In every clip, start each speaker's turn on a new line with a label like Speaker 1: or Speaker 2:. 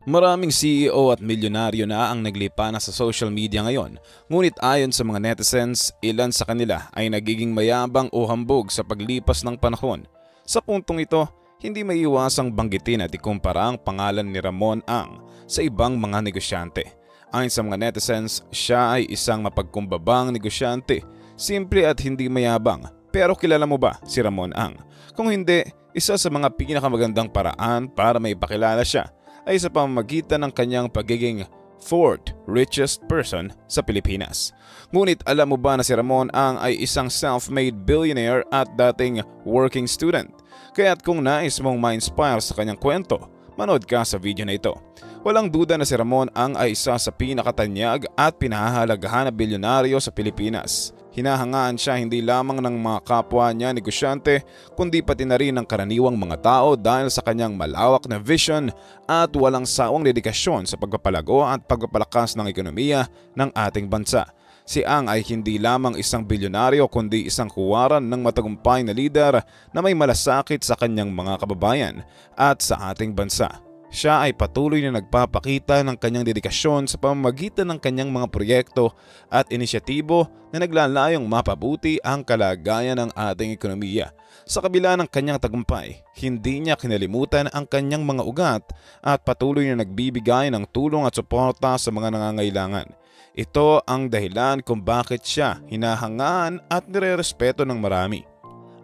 Speaker 1: Maraming CEO at milyonaryo na ang naglipa na sa social media ngayon, ngunit ayon sa mga netizens, ilan sa kanila ay nagiging mayabang o hambog sa paglipas ng panahon. Sa puntong ito, hindi maiiwasang banggitin at ikumpara ang pangalan ni Ramon Ang sa ibang mga negosyante. Ayon sa mga netizens, siya ay isang mapagkumbabang negosyante, simple at hindi mayabang. Pero kilala mo ba si Ramon Ang? Kung hindi, isa sa mga pinakamagandang paraan para maipakilala siya ay sa pamamagitan ng kanyang pagiging fourth richest person sa Pilipinas. Ngunit alam mo ba na si Ramon Ang ay isang self-made billionaire at dating working student? Kaya't kung nais mong ma-inspire sa kanyang kwento, manood ka sa video na ito. Walang duda na si Ramon Ang ay isa sa pinakatanyag at pinahahalagahan na bilyonaryo sa Pilipinas. Hinahangaan siya hindi lamang ng mga kapwa niya negosyante kundi pati na rin ng karaniwang mga tao dahil sa kanyang malawak na vision at walang sawang dedikasyon sa pagpapalago at pagpapalakas ng ekonomiya ng ating bansa. Si Ang ay hindi lamang isang bilyonaryo kundi isang huwaran ng matagumpay na lider na may malasakit sa kanyang mga kababayan at sa ating bansa. Siya ay patuloy na nagpapakita ng kanyang dedikasyon sa pamamagitan ng kanyang mga proyekto at inisyatibo na naglalayong mapabuti ang kalagayan ng ating ekonomiya. Sa kabila ng kanyang tagumpay, hindi niya kinalimutan ang kanyang mga ugat at patuloy na nagbibigay ng tulong at suporta sa mga nangangailangan. Ito ang dahilan kung bakit siya hinahangaan at nirerespeto ng marami.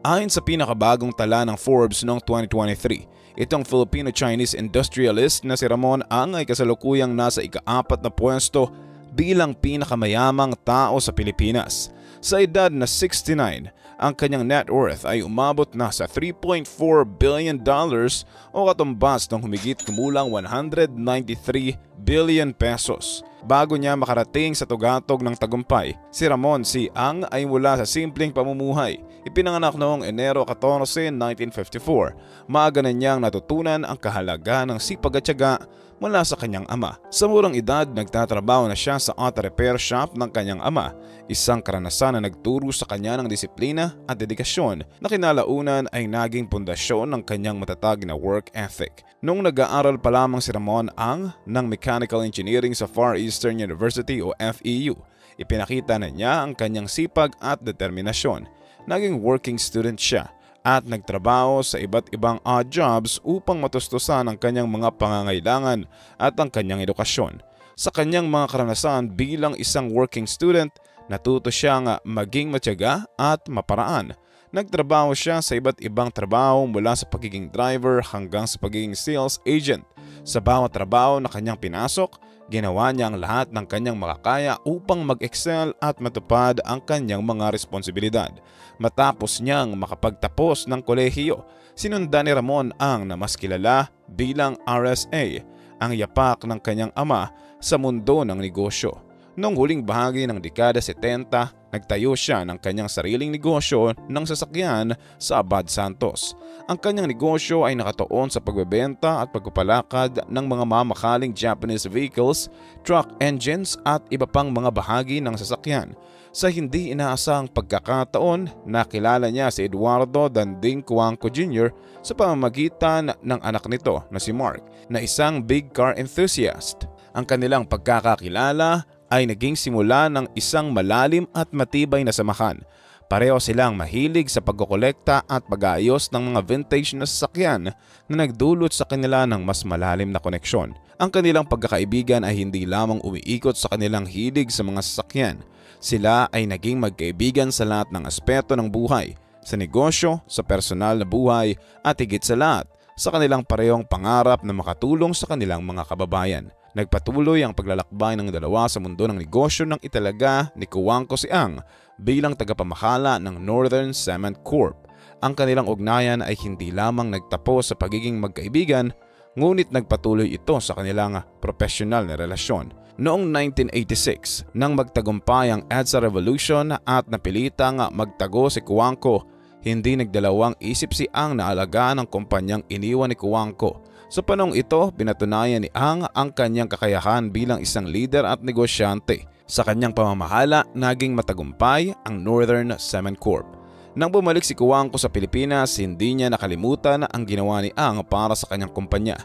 Speaker 1: Ayon sa pinakabagong tala ng Forbes noong 2023, itong Filipino-Chinese industrialist na si Ramon Ang ay kasalukuyang nasa ika-4 na pwesto bilang pinakamayamang tao sa Pilipinas. Sa edad na 69, ang kanyang net worth ay umabot na sa $3.4 billion o katumbas ng humigit kumulang 193 billion pesos. Bago niya makarating sa tugatog ng tagumpay, si Ramon Ang ay mula sa simpleng pamumuhay. Ipinanganak noong Enero 14, 1954. Maaga na niyang natutunan ang kahalaga ng sipag at tiyaga mula sa kanyang ama. Sa murang edad, nagtatrabaho na siya sa auto repair shop ng kanyang ama, isang karanasan na nagturo sa kanya ng disiplina at dedikasyon na kinalaunan ay naging pundasyon ng kanyang matatag na work ethic. Noong nag-aaral pa lamang si Ramon Ang ng Mechanical Engineering sa Far Eastern University o FEU, ipinakita na niya ang kanyang sipag at determinasyon. Naging working student siya at nagtrabaho sa iba't ibang odd jobs upang matustusan ang kanyang mga pangangailangan at ang kanyang edukasyon. Sa kanyang mga karanasan bilang isang working student, natuto siyang maging matyaga at maparaan. Nagtrabaho siya sa iba't ibang trabaho mula sa pagiging driver hanggang sa pagiging sales agent. Sa bawat trabaho na kanyang pinasok, ginawa niya ang lahat ng kanyang makakaya upang mag-excel at matupad ang kanyang mga responsibilidad. Matapos niyang makapagtapos ng kolehiyo, sinundan ni Ramon Ang na mas kilala bilang RSA, ang yapak ng kanyang ama sa mundo ng negosyo. Noong huling bahagi ng dekada 70, nagtayo siya ng kanyang sariling negosyo ng sasakyan sa Abad Santos. Ang kanyang negosyo ay nakatuon sa pagbebenta at pagpapalakad ng mga mamakaling Japanese vehicles, truck engines at iba pang mga bahagi ng sasakyan. Sa hindi inaasahang pagkakataon, nakilala niya si Eduardo Danding Cuangco Jr. sa pamamagitan ng anak nito na si Mark, na isang big car enthusiast. Ang kanilang pagkakakilala ay naging simula ng isang malalim at matibay na samahan. Pareho silang mahilig sa pagkokolekta at pag-aayos ng mga vintage na sasakyan na nagdulot sa kanila ng mas malalim na koneksyon. Ang kanilang pagkakaibigan ay hindi lamang umiikot sa kanilang hilig sa mga sasakyan. Sila ay naging magkaibigan sa lahat ng aspeto ng buhay, sa negosyo, sa personal na buhay at higit sa lahat, sa kanilang parehong pangarap na makatulong sa kanilang mga kababayan. Nagpatuloy ang paglalakbay ng dalawa sa mundo ng negosyo nang italaga ni Cuangco si Ang bilang tagapamahala ng Northern Cement Corp. Ang kanilang ugnayan ay hindi lamang nagtapos sa pagiging magkaibigan, ngunit nagpatuloy ito sa kanilang profesional na relasyon. Noong 1986, nang magtagumpay ang EDSA Revolution at napilitang magtago si Cuangco, hindi nagdalawang isip si Ang na alagaan ang kumpanyang iniwan ni Cuangco. Sa panahong ito, pinatunayan ni Ang kanyang kakayahan bilang isang leader at negosyante. Sa kanyang pamamahala, naging matagumpay ang Northern Cement Corp. Nang bumalik si Cuangco sa Pilipinas, hindi niya nakalimutan ang ginawa ni Ang para sa kanyang kumpanya.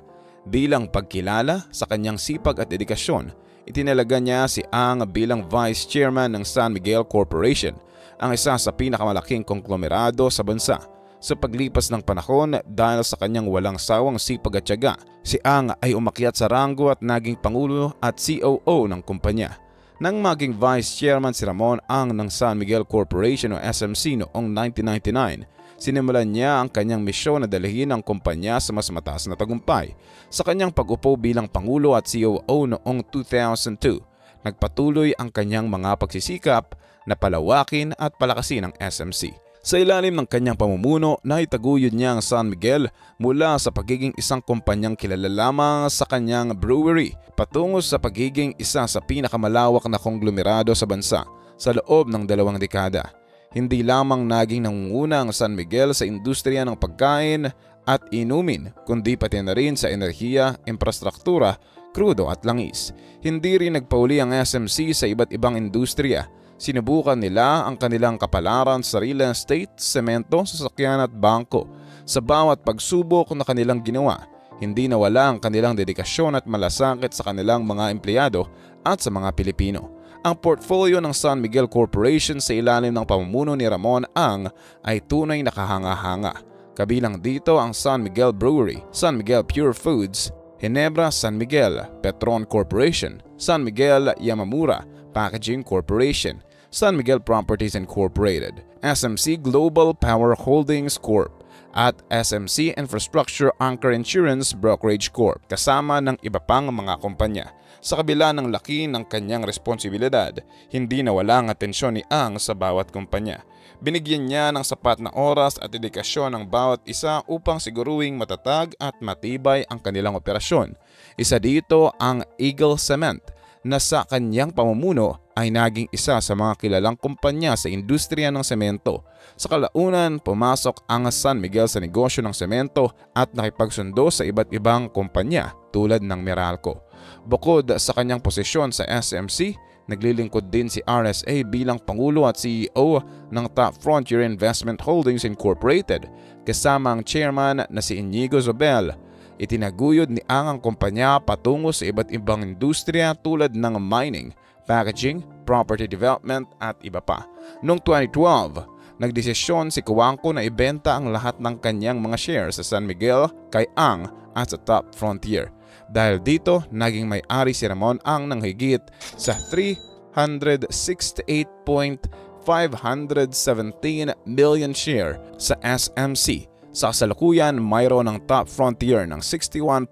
Speaker 1: Bilang pagkilala sa kanyang sipag at dedikasyon, itinalaga niya si Ang bilang Vice Chairman ng San Miguel Corporation, ang isa sa pinakamalaking konglomerado sa bansa. Sa paglipas ng panahon, dahil sa kanyang walang sawang sipag at tiyaga, si Ang ay umakyat sa ranggo at naging Pangulo at COO ng kumpanya. Nang maging Vice Chairman si Ramon Ang ng San Miguel Corporation o SMC noong 1999, sinimulan niya ang kanyang misyon na dalhin ang kumpanya sa mas mataas na tagumpay. Sa kanyang pag-upo bilang Pangulo at COO noong 2002, nagpatuloy ang kanyang mga pagsisikap na palawakin at palakasin ang SMC. Sa ilalim ng kanyang pamumuno, naitaguyod niya ang San Miguel mula sa pagiging isang kumpanyang kilala lamang sa kanyang brewery patungo sa pagiging isa sa pinakamalawak na konglomerado sa bansa sa loob ng 2 dekada. Hindi lamang naging nangunguna ang San Miguel sa industriya ng pagkain at inumin, kundi pati na rin sa enerhiya, infrastruktura, krudo at langis. Hindi rin nagpauli ang SMC sa iba't ibang industriya. Sinubukan nila ang kanilang kapalaran sa real estate, semento, sasakyan at bangko. Sa bawat pagsubok na kanilang ginawa, hindi nawala ang kanilang dedikasyon at malasakit sa kanilang mga empleyado at sa mga Pilipino. Ang portfolio ng San Miguel Corporation sa ilalim ng pamumuno ni Ramon Ang ay tunay na kahanga-hanga. Kabilang dito ang San Miguel Brewery, San Miguel Pure Foods, Ginebra San Miguel, Petron Corporation, San Miguel Yamamura Packaging Corporation, San Miguel Properties Incorporated, SMC Global Power Holdings Corp. At SMC Infrastructure Anchor Insurance Brokerage Corp. Kasama ng iba pang mga kumpanya. Sa kabila ng laki ng kanyang responsibilidad, hindi nawala ang atensyon ni Ang sa bawat kumpanya. Binigyan niya ng sapat na oras at dedikasyon ng bawat isa upang siguruhing matatag at matibay ang kanilang operasyon. Isa dito ang Eagle Cement, na sa kanyang pamumuno ay naging isa sa mga kilalang kumpanya sa industriya ng semento. Sa kalaunan, pumasok ang San Miguel sa negosyo ng semento at nakipagsundo sa iba't ibang kumpanya tulad ng Meralco. Bukod sa kanyang posisyon sa SMC, naglilingkod din si RSA bilang Pangulo at CEO ng Top Frontier Investment Holdings Incorporated kasama ang chairman na si Inigo Zobel. Itinaguyod ni Ang kumpanya patungo sa iba't ibang industriya tulad ng mining, packaging, property development at iba pa. Noong 2012, nagdesisyon si Coangco na ibenta ang lahat ng kanyang mga shares sa San Miguel kay Ang at sa Top Frontier. Dahil dito, naging may-ari si Ramon Ang ng higit sa 368.517 million share sa SMC. Sa kasalukuyan, mayroon ng Top Frontier ng 61%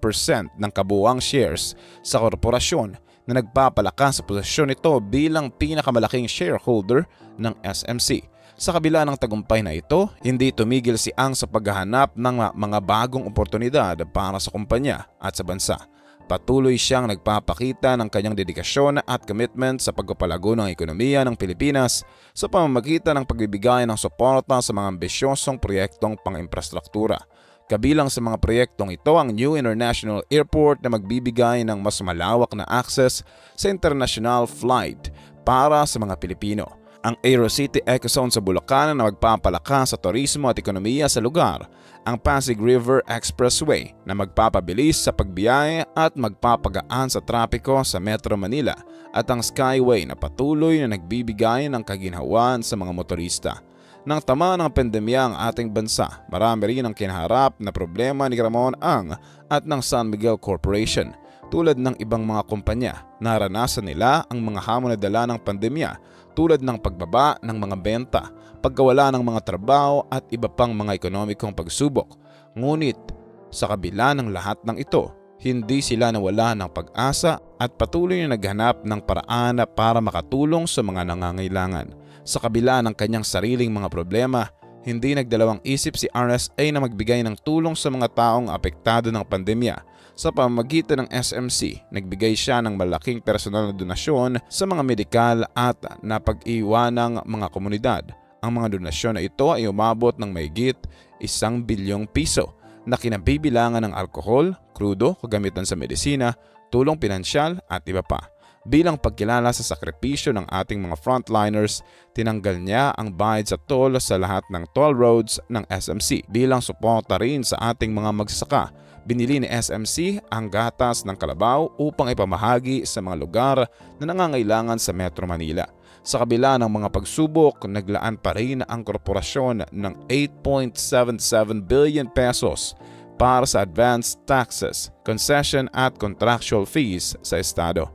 Speaker 1: ng kabuuang shares sa korporasyon na nagpapalakas sa posisyon nito bilang pinakamalaking shareholder ng SMC. Sa kabila ng tagumpay na ito, hindi tumigil si Ang sa paghahanap ng mga bagong oportunidad para sa kumpanya at sa bansa. Patuloy siyang nagpapakita ng kanyang dedikasyon at commitment sa pagpapalago ng ekonomiya ng Pilipinas sa pamamagitan ng pagbibigay ng suporta sa mga ambisyosong proyektong pang-infrastruktura. Kabilang sa mga proyektong ito ang New International Airport na magbibigay ng mas malawak na access sa international flight para sa mga Pilipino. Ang AeroCity Ecozone sa Bulacan na magpapalakas sa turismo at ekonomiya sa lugar, ang Pasig River Expressway na magpapabilis sa pagbiyahe at magpapagaan sa trapiko sa Metro Manila at ang Skyway na patuloy na nagbibigay ng kaginhawaan sa mga motorista. Nang tama ng pandemya ang ating bansa, marami rin ang kinaharap na problema ni Ramon Ang at ng San Miguel Corporation. Tulad ng ibang mga kumpanya, naranasan nila ang mga hamon na dala ng pandemya tulad ng pagbaba ng mga benta, pagkawala ng mga trabaho at iba pang mga ekonomikong pagsubok. Ngunit sa kabila ng lahat ng ito, hindi sila nawala ng pag-asa at patuloy na naghanap ng paraan para makatulong sa mga nangangailangan. Sa kabila ng kanyang sariling mga problema, hindi nagdalawang isip si RSA na magbigay ng tulong sa mga taong apektado ng pandemya. Sa pamamagitan ng SMC, nagbigay siya ng malaking personal na donasyon sa mga medikal at napag-iwanang mga komunidad. Ang mga donasyon na ito ay umabot ng mahigit 1 bilyong piso na kinabibilangan ng alkohol, krudo, kagamitan sa medisina, tulong pinansyal at iba pa. Bilang pagkilala sa sakripisyo ng ating mga frontliners, tinanggal niya ang bayad sa toll sa lahat ng toll roads ng SMC bilang suporta rin sa ating mga magsasaka. Binili ni SMC ang gatas ng kalabaw upang ipamahagi sa mga lugar na nangangailangan sa Metro Manila. Sa kabila ng mga pagsubok, naglaan pa rin ang korporasyon ng 8.77 billion pesos para sa advanced taxes, concession at contractual fees sa estado.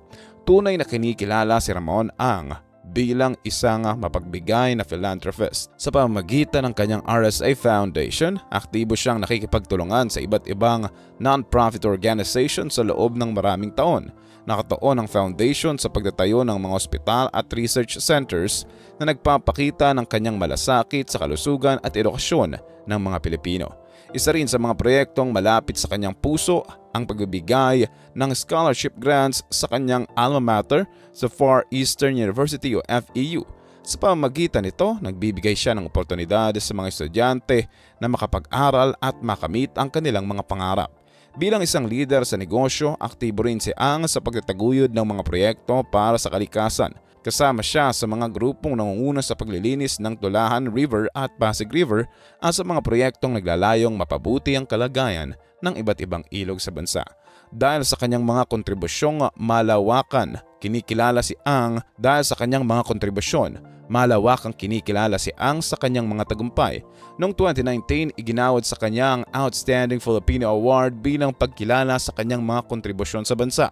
Speaker 1: Tunay na kinikilala si Ramon Ang bilang isang mapagbigay na philanthropist. Sa pamamagitan ng kanyang RSA Foundation, aktibo siyang nakikipagtulungan sa iba't ibang non-profit organization sa loob ng maraming taon. Nakatuon ang foundation sa pagtatayo ng mga ospital at research centers na nagpapakita ng kanyang malasakit sa kalusugan at edukasyon ng mga Pilipino. Isa rin sa mga proyektong malapit sa kanyang puso ang pagbibigay ng scholarship grants sa kanyang alma mater sa Far Eastern University o FEU. Sa pamamagitan nito, nagbibigay siya ng oportunidad sa mga estudyante na makapag-aral at makamit ang kanilang mga pangarap. Bilang isang leader sa negosyo, aktibo rin si Ang sa pagtataguyod ng mga proyekto para sa kalikasan. Kasama siya sa mga grupong nangunguna sa paglilinis ng Tulahan River at Pasig River at sa mga proyektong naglalayong mapabuti ang kalagayan ng iba't ibang ilog sa bansa. Dahil sa kanyang mga kontribusyong malawakang kinikilala si Ang sa kanyang mga tagumpay. Noong 2019, iginawad sa kanyang Outstanding Filipino Award bilang pagkilala sa kanyang mga kontribusyon sa bansa.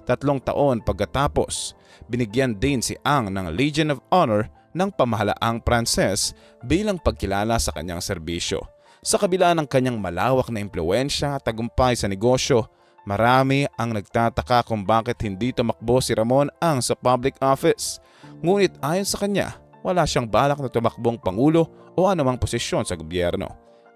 Speaker 1: 3 taon pagkatapos, binigyan din si Ang ng Legion of Honor ng pamahalaang Pranses bilang pagkilala sa kanyang serbisyo. Sa kabila ng kanyang malawak na impluwensya at tagumpay sa negosyo, marami ang nagtataka kung bakit hindi tumakbo si Ramon Ang sa public office. Ngunit ayon sa kanya, wala siyang balak na tumakbong pangulo o anumang posisyon sa gobyerno.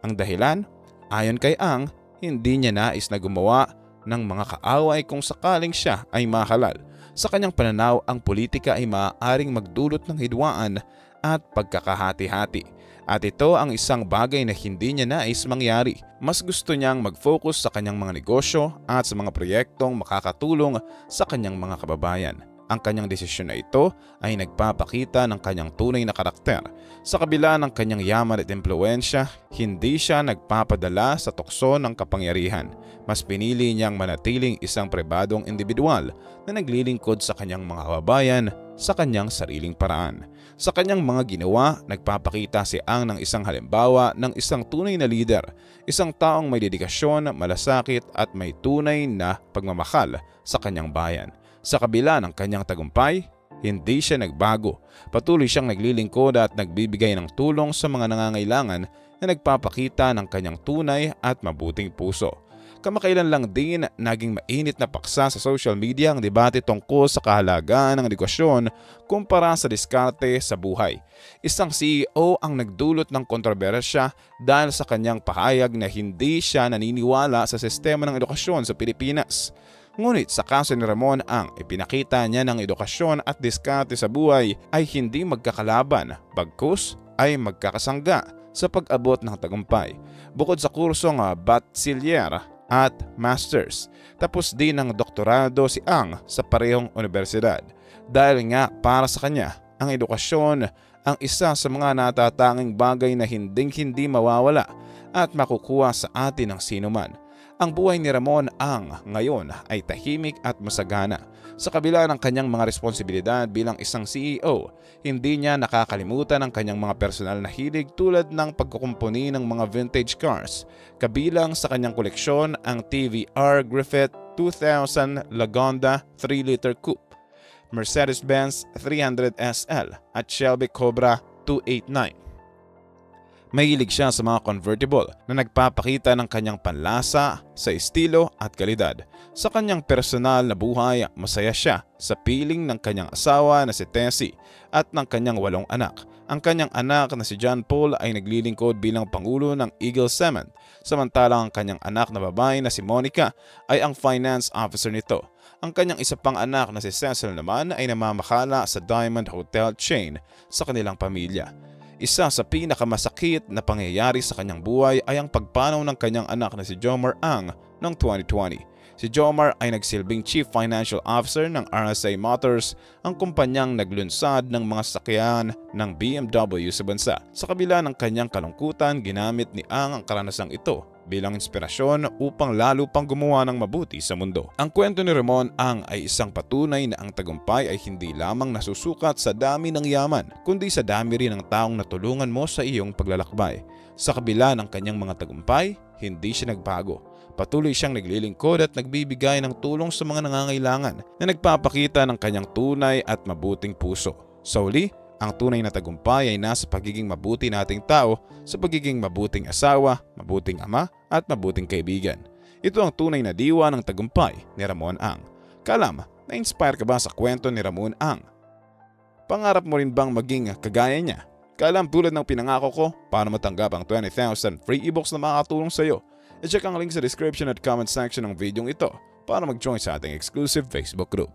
Speaker 1: Ang dahilan, ayon kay Ang, hindi niya nais na gumawa ng mga kaaway kung sakaling siya ay mahalal. Sa kanyang pananaw, ang politika ay maaaring magdulot ng hidwaan at pagkakahati-hati. At ito ang isang bagay na hindi niya nais mangyari. Mas gusto niyang mag-focus sa kanyang mga negosyo at sa mga proyektong makakatulong sa kanyang mga kababayan. Ang kanyang desisyon na ito ay nagpapakita ng kanyang tunay na karakter. Sa kabila ng kanyang yaman at impluwensya, hindi siya nagpapadala sa tukso ng kapangyarihan. Mas pinili niyang manatiling isang pribadong individual na naglilingkod sa kanyang mga kababayan sa kanyang sariling paraan. Sa kanyang mga ginawa, nagpapakita si Ang ng isang halimbawa ng isang tunay na leader, isang taong may dedikasyon, malasakit at may tunay na pagmamahal sa kanyang bayan. Sa kabila ng kanyang tagumpay, hindi siya nagbago. Patuloy siyang naglilingkod at nagbibigay ng tulong sa mga nangangailangan na nagpapakita ng kanyang tunay at mabuting puso. Kamakailan lang din naging mainit na paksa sa social media ang debate tungkol sa kahalagaan ng edukasyon kumpara sa diskarte sa buhay. Isang CEO ang nagdulot ng kontrobersya dahil sa kanyang pahayag na hindi siya naniniwala sa sistema ng edukasyon sa Pilipinas. Ngunit sa kaso ni Ramon Ang, ipinakita niya ng edukasyon at diskarte sa buhay ay hindi magkakalaban, bagkus ay magkakasangga sa pag-abot ng tagumpay. Bukod sa kursong bachelier at masters, tapos din ng doktorado si Ang sa parehong universidad. Dahil nga para sa kanya, ang edukasyon ang isa sa mga natatanging bagay na hinding-hindi mawawala at makukuha sa atin ng sinuman. Ang buhay ni Ramon Ang ngayon ay tahimik at masagana. Sa kabila ng kanyang mga responsibilidad bilang isang CEO, hindi niya nakakalimutan ang kanyang mga personal na hilig tulad ng pagkukumpuni ng mga vintage cars. Kabilang sa kanyang koleksyon ang TVR Griffith 2000 Lagonda 3-liter coupe, Mercedes-Benz 300 SL at Shelby Cobra 289. Mahilig siya sa mga convertible na nagpapakita ng kanyang panlasa sa estilo at kalidad. Sa kanyang personal na buhay, masaya siya sa piling ng kanyang asawa na si Tessie at ng kanyang 8 anak. Ang kanyang anak na si John Paul ay naglilingkod bilang pangulo ng Eagle Cement, samantalang ang kanyang anak na babae na si Monica ay ang finance officer nito. Ang kanyang isa pang anak na si Cecil naman ay namamakala sa Diamond Hotel chain sa kanilang pamilya. Isa sa pinakamasakit na pangyayari sa kanyang buhay ay ang pagpanaw ng kanyang anak na si Jomar Ang noong 2020. Si Jomar ay nagsilbing Chief Financial Officer ng RSA Motors, ang kumpanyang naglunsad ng mga sasakyan ng BMW sa bansa. Sa kabila ng kanyang kalungkutan, ginamit ni Ang karanasang ito bilang inspirasyon upang lalo pang gumawa ng mabuti sa mundo. Ang kwento ni Ramon Ang ay isang patunay na ang tagumpay ay hindi lamang nasusukat sa dami ng yaman, kundi sa dami rin ng taong natulungan mo sa iyong paglalakbay. Sa kabila ng kanyang mga tagumpay, hindi siya nagbago. Patuloy siyang naglilingkod at nagbibigay ng tulong sa mga nangangailangan na nagpapakita ng kanyang tunay at mabuting puso. Sa huli, ang tunay na tagumpay ay nasa pagiging mabuti nating tao, sa pagiging mabuting asawa, mabuting ama at mabuting kaibigan. Ito ang tunay na diwa ng tagumpay ni Ramon Ang. Kalam, na-inspire ka ba sa kwento ni Ramon Ang? Pangarap mo rin bang maging kagaya niya? Kalam, tulad ng pinangako ko, para matanggap ang 20,000 free ebooks na makakatulong sa iyo, i-check ang link sa description at comment section ng video ito para mag-join sa ating exclusive Facebook group.